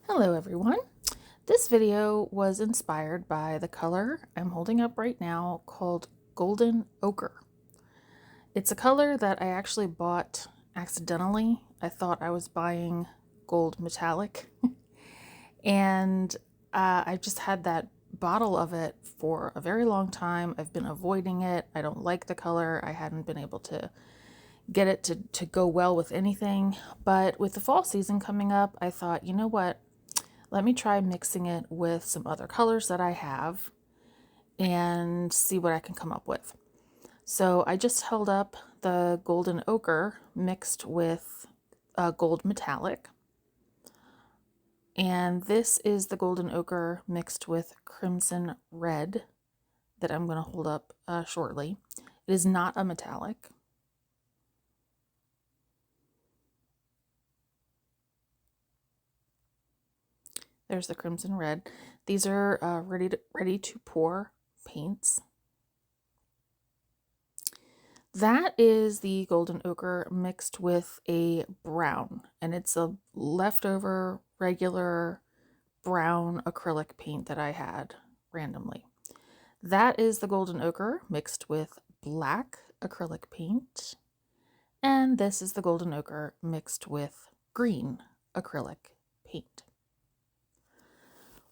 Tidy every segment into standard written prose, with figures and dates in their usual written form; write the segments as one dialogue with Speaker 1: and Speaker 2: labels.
Speaker 1: Hello everyone. This video was inspired by the color I'm holding up right now called Golden Ochre. It's a color that I actually bought accidentally. I thought I was buying gold metallic and I've just had that bottle of it for a very long time. I've been avoiding it. I don't like the color. I hadn't been able to get it to go well with anything. But with the fall season coming up, I thought, you know what? Let me try mixing it with some other colors that I have and see what I can come up with. So I just held up the golden ochre mixed with gold metallic. And this is the golden ochre mixed with crimson red that I'm going to hold up shortly. It is not a metallic. There's the crimson red. These are ready to pour paints. That is the golden ochre mixed with a brown, and it's a leftover regular brown acrylic paint that I had randomly. That is the golden ochre mixed with black acrylic paint, and this is the golden ochre mixed with green acrylic paint.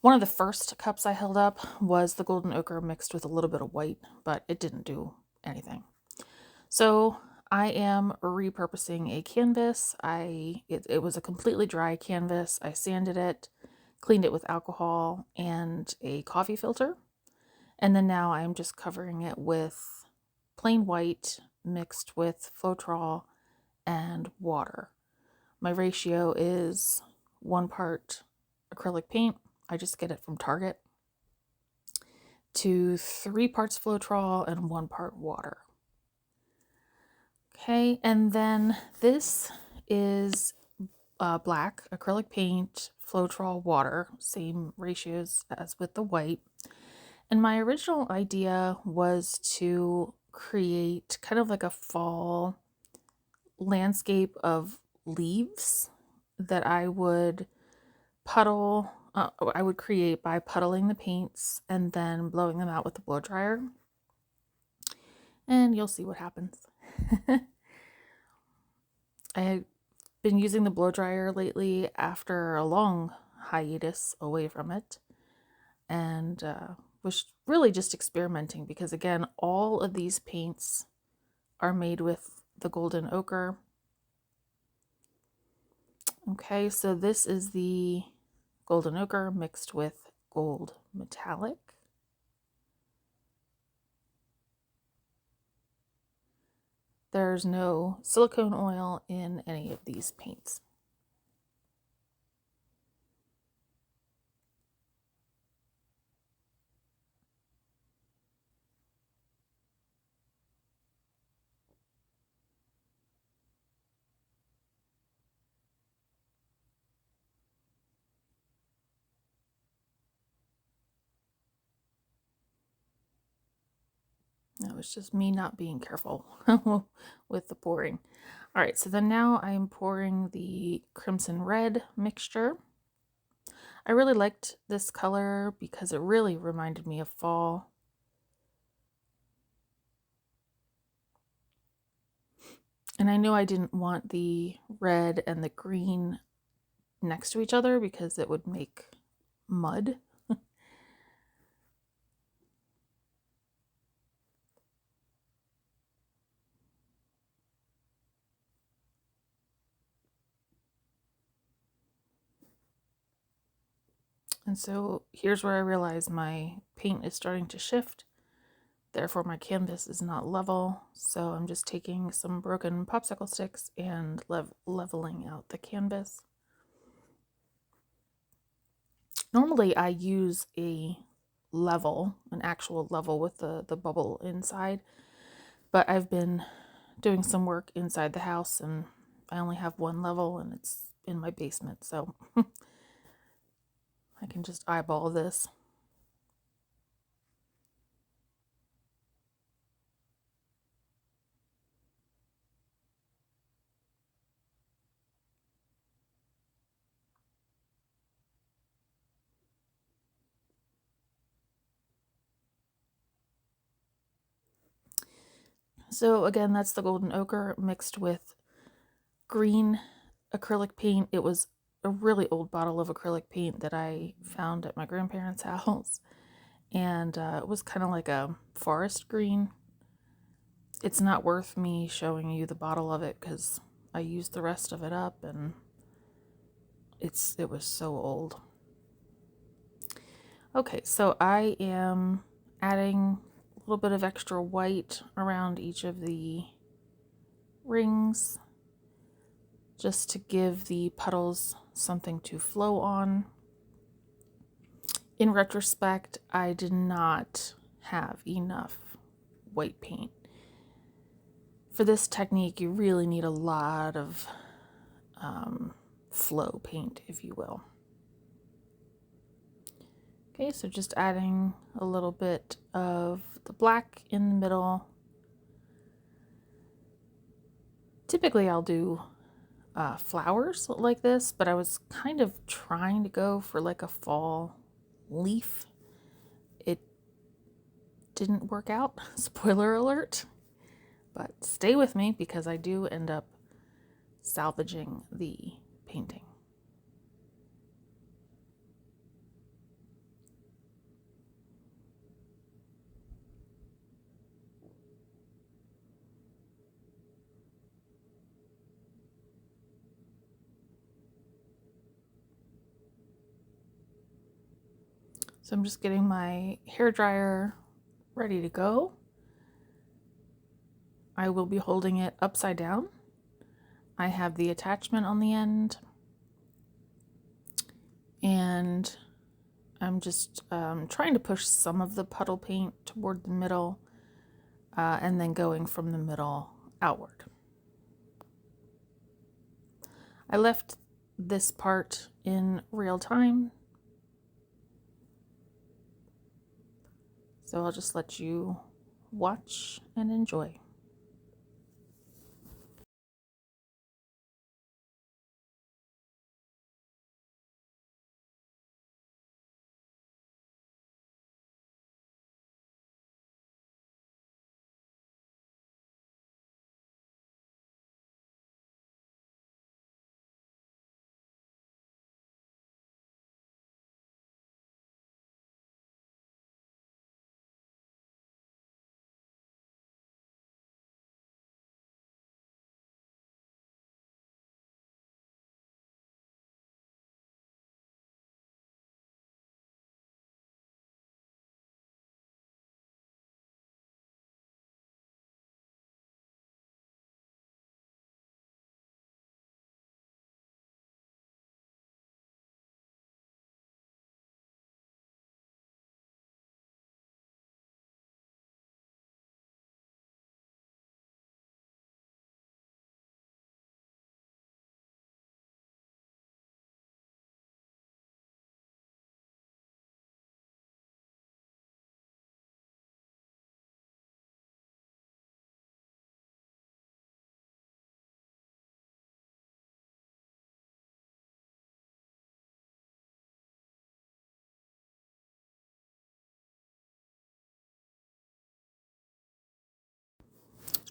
Speaker 1: One of the first cups I held up was the golden ochre mixed with a little bit of white, but it didn't do anything. So I am repurposing a canvas. It was a completely dry canvas. I sanded it, cleaned it with alcohol and a coffee filter. And then now I'm just covering it with plain white mixed with Floetrol and water. My ratio is 1 part acrylic paint. I just get it from Target, to 3 parts Floetrol and 1 part water. Okay, and then this is black acrylic paint, Floetrol, water, same ratios as with the white. And my original idea was to create kind of like a fall landscape of leaves that I would I would create by puddling the paints and then blowing them out with the blow dryer. And you'll see what happens. I've been using the blow dryer lately after a long hiatus away from it, and was really just experimenting because, again, all of these paints are made with the golden ochre. Okay, so this is the golden ochre mixed with gold metallic. There's no silicone oil in any of these paints. That was just me not being careful with the pouring. All right, so then now I'm pouring the crimson red mixture. I really liked this color because it really reminded me of fall. And I knew I didn't want the red and the green next to each other because it would make mud. And so here's where I realize my paint is starting to shift. Therefore, my canvas is not level. So I'm just taking some broken popsicle sticks and leveling out the canvas. Normally, I use an actual level with the bubble inside. But I've been doing some work inside the house and I only have one level and it's in my basement. So I can just eyeball this. So again, that's the golden ochre mixed with green acrylic paint. It was a really old bottle of acrylic paint that I found at my grandparents' house. And it was kind of like a forest green. It's not worth me showing you the bottle of it because I used the rest of it up and it was so old. Okay, so I am adding a little bit of extra white around each of the rings just to give the puddles something to flow on. In retrospect, I did not have enough white paint. For this technique, you really need a lot of flow paint, if you will. Okay, so just adding a little bit of the black in the middle. Typically I'll do flowers like this, but I was kind of trying to go for like a fall leaf. It didn't work out, spoiler alert, but stay with me because I do end up salvaging the painting. So I'm just getting my hair dryer ready to go. I will be holding it upside down. I have the attachment on the end, and I'm just trying to push some of the puddle paint toward the middle and then going from the middle outward. I left this part in real time, so I'll just let you watch and enjoy.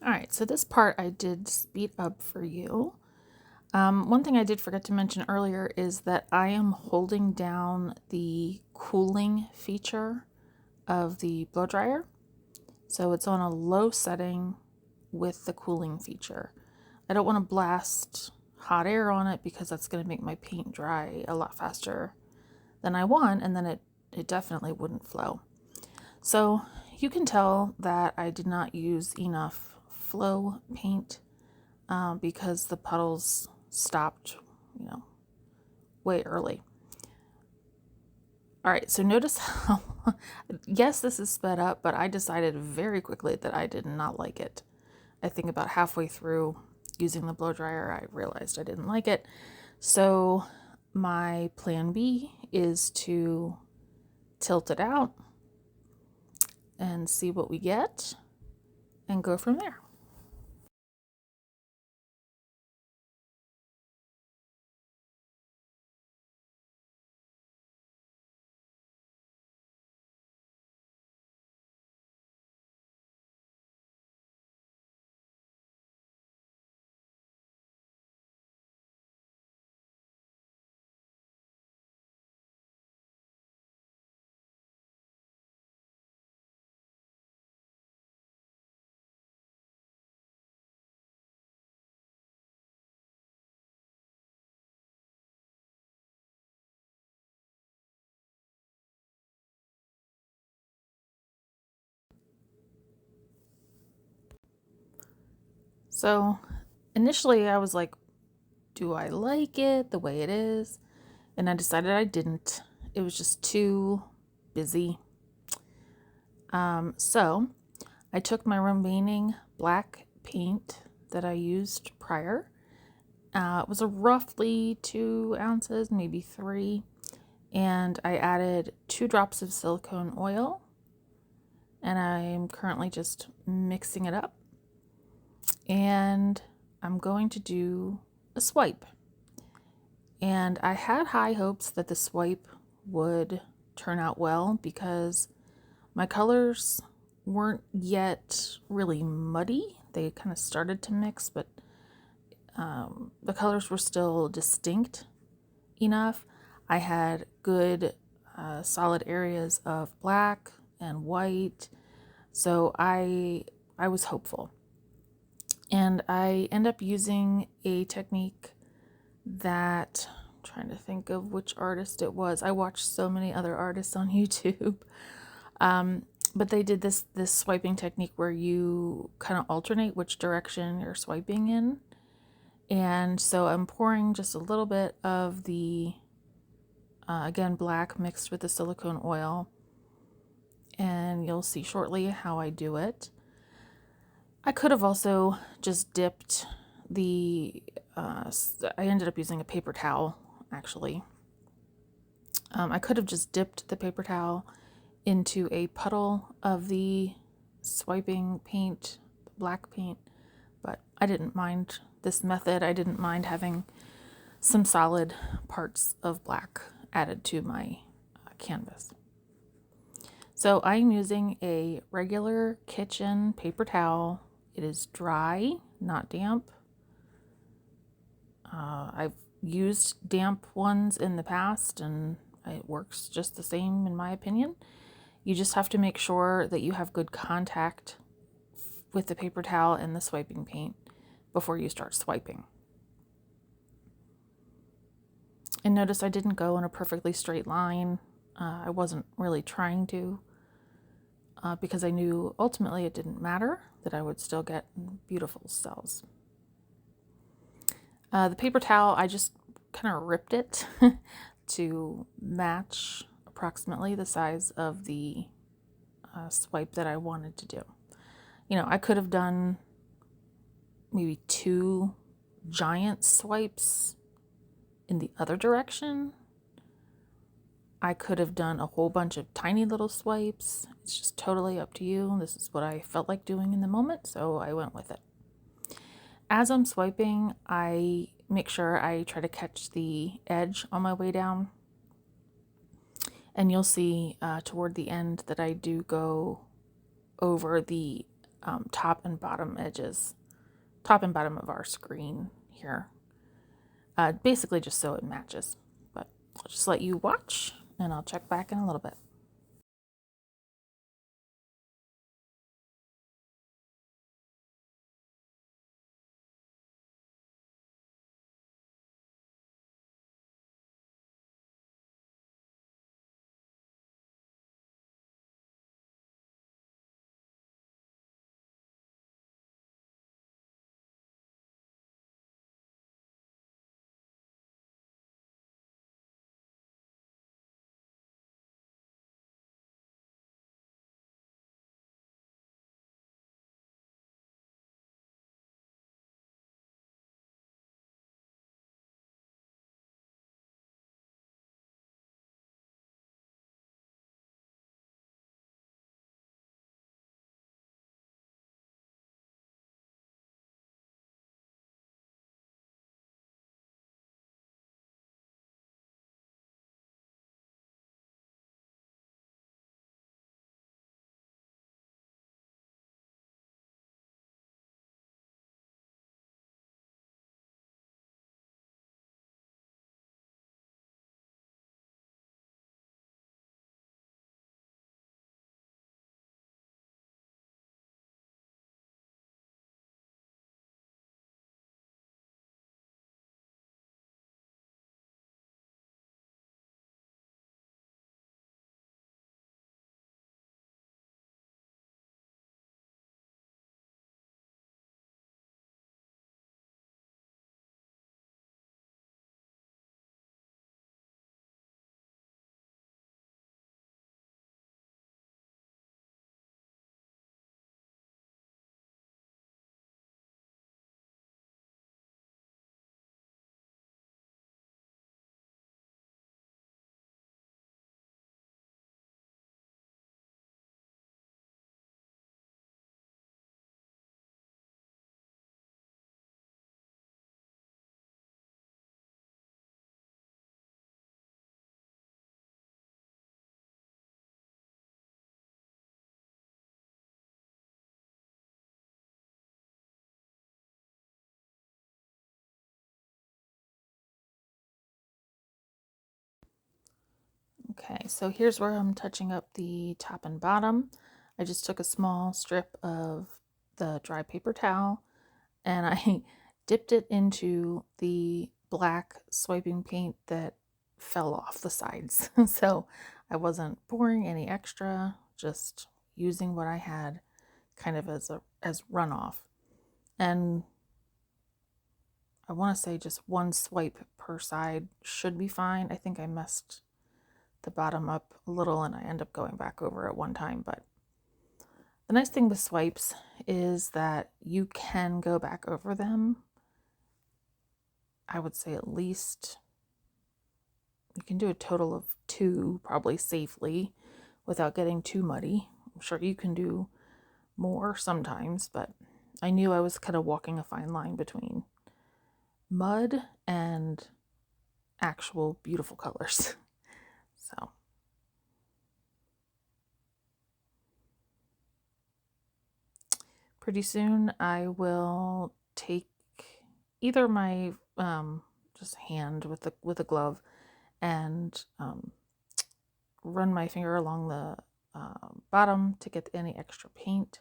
Speaker 1: All right, so this part I did speed up for you. One thing I did forget to mention earlier is that I am holding down the cooling feature of the blow dryer. So it's on a low setting with the cooling feature. I don't want to blast hot air on it because that's going to make my paint dry a lot faster than I want, and then it definitely wouldn't flow. So you can tell that I did not use enough flow paint because the puddles stopped, way early. All right, so notice how, yes, this is sped up, but I decided very quickly that I did not like it. I think about halfway through using the blow dryer, I realized I didn't like it. So my plan B is to tilt it out and see what we get and go from there. So initially I was like, do I like it the way it is? And I decided I didn't. It was just too busy. So I took my remaining black paint that I used prior. It was a roughly 2 ounces, maybe 3. And I added 2 drops of silicone oil. And I'm currently just mixing it up. And I'm going to do a swipe. And I had high hopes that the swipe would turn out well because my colors weren't yet really muddy. They kind of started to mix, but the colors were still distinct enough. I had good solid areas of black and white, so I was hopeful. And I end up using a technique that I'm trying to think of which artist it was. I watched so many other artists on YouTube. But they did this swiping technique where you kind of alternate which direction you're swiping in. And so I'm pouring just a little bit of the, again, black mixed with the silicone oil. And you'll see shortly how I do it. I could have also just dipped the, I ended up using a paper towel, actually. I could have just dipped the paper towel into a puddle of the swiping paint, black paint, but I didn't mind this method. I didn't mind having some solid parts of black added to my canvas. So I'm using a regular kitchen paper towel. It is dry, not damp. I've used damp ones in the past and it works just the same in my opinion. You just have to make sure that you have good contact with the paper towel and the swiping paint before you start swiping. And notice I didn't go in a perfectly straight line. I wasn't really trying to because I knew ultimately it didn't matter, that I would still get beautiful cells. The paper towel, I just kind of ripped it to match approximately the size of the swipe that I wanted to do. You know, I could have done maybe 2 giant swipes in the other direction. I could have done a whole bunch of tiny little swipes. It's just totally up to you. This is what I felt like doing in the moment, so I went with it. As I'm swiping, I make sure I try to catch the edge on my way down. And you'll see toward the end that I do go over the top and bottom edges, top and bottom of our screen here. Basically just so it matches. But I'll just let you watch and I'll check back in a little bit. Okay, so here's where I'm touching up the top and bottom. I just took a small strip of the dry paper towel and I dipped it into the black swiping paint that fell off the sides. So I wasn't pouring any extra, just using what I had kind of as runoff. And I want to say just one swipe per side should be fine. I think I messed the bottom up a little and I end up going back over it one time. But the nice thing with swipes is that you can go back over them. I would say at least you can do a total of 2 probably safely without getting too muddy. I'm sure you can do more sometimes, but I knew I was kind of walking a fine line between mud and actual beautiful colors. So pretty soon I will take either my just hand with a glove and run my finger along the bottom to get any extra paint.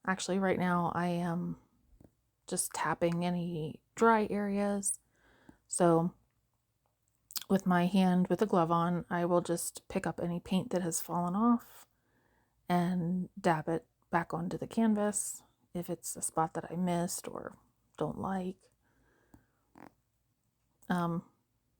Speaker 1: Actually, right now I am just tapping any dry areas. So with my hand with a glove on, I will just pick up any paint that has fallen off and dab it back onto the canvas if it's a spot that I missed or don't like.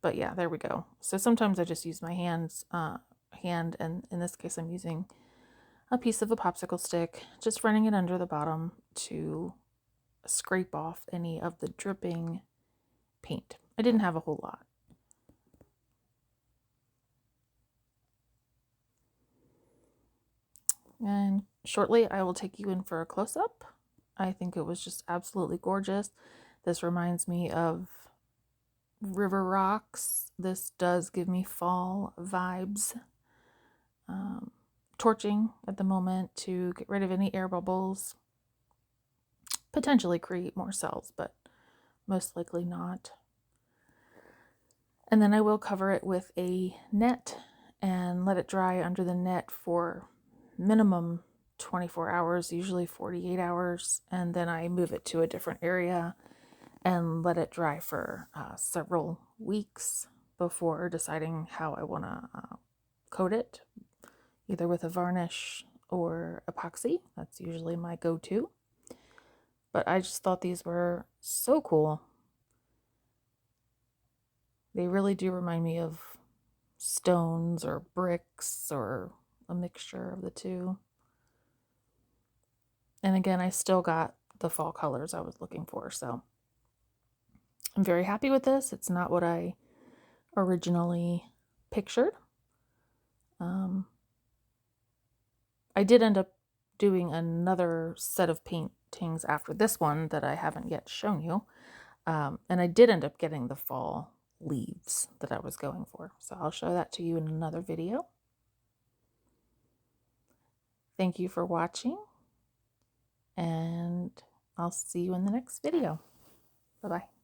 Speaker 1: But yeah, there we go. So sometimes I just use my hand, and in this case I'm using a piece of a popsicle stick, just running it under the bottom to scrape off any of the dripping paint. I didn't have a whole lot. And shortly I will take you in for a close-up. I think it was just absolutely gorgeous. This reminds me of river rocks. This does give me fall vibes. Torching at the moment to get rid of any air bubbles. Potentially create more cells, but most likely not. And then I will cover it with a net and let it dry under the net for minimum 24 hours, usually 48 hours. And then I move it to a different area and let it dry for several weeks before deciding how I want to coat it, either with a varnish or epoxy. That's usually my go-to. But I just thought these were so cool. They really do remind me of stones or bricks or a mixture of the two. And again, I still got the fall colors I was looking for, so I'm very happy with this. It's not what I originally pictured. I did end up doing another set of paintings after this one that I haven't yet shown you. And I did end up getting the fall leaves that I was going for. So I'll show that to you in another video. Thank you for watching, and I'll see you in the next video. Bye-bye.